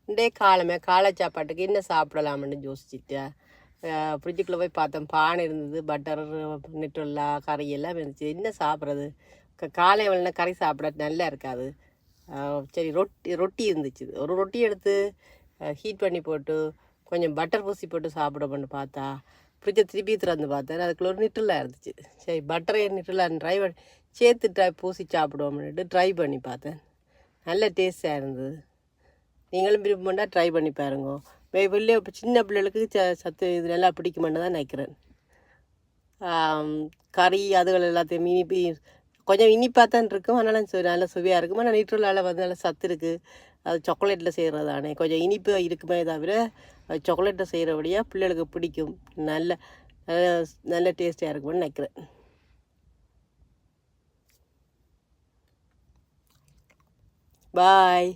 இன்றைய காலை சாப்பாட்டுக்கு என்ன சாப்பிடலாம்னு யோசிச்சுட்டு ஃப்ரிட்ஜுக்குள்ளே போய் பார்த்தோம். பானை இருந்தது, பட்டர், நிட்டுல்லா, கறி எல்லாம் இருந்துச்சு. என்ன சாப்பிட்றது? காலை வேலைனா கறி சாப்பிட நல்லா இருக்காது. சரி, ரொட்டி இருந்துச்சு. ஒரு ரொட்டி எடுத்து ஹீட் பண்ணி போட்டு கொஞ்சம் பட்டர் பூசி போட்டு சாப்பிடணும்னு பார்த்தா ஃப்ரிட்ஜை திருப்பி திறந்து பார்த்தேன். அதுக்குள்ள ஒரு நிட்டுல்லா இருந்துச்சு. சரி, பட்டரை நிட்டுலான்னு ட்ரை பண்ணி சேர்த்து பூசி சாப்பிடுவோம்னுட்டு ட்ரை பண்ணி பார்த்தேன். நல்ல டேஸ்டாக இருந்தது. நீங்களும் விருப்பம்னா ட்ரை பண்ணி பாருங்க. வெளியே சின்ன பிள்ளைகளுக்கு சத்து இது நல்லா பிடிக்குமென்னு தான் நினைக்கிறேன். கறி அதுகள் எல்லாத்தையும் இனிப்பு கொஞ்சம் இனிப்பாக தான் இருக்கும். அதனால் நல்ல சுவையாக இருக்கும். ஆனால் நியூட்ரலால் வந்து நல்ல சத்து இருக்குது. அது சாக்லேட்டில் செய்கிறது தானே, கொஞ்சம் இனிப்பு இருக்குமே தவிர சாக்லேட்டில் செய்கிறபடியாக பிள்ளைகளுக்கு பிடிக்கும். நல்ல நல்ல டேஸ்டியாக இருக்கும்னு நினைக்கிறேன். பாய்.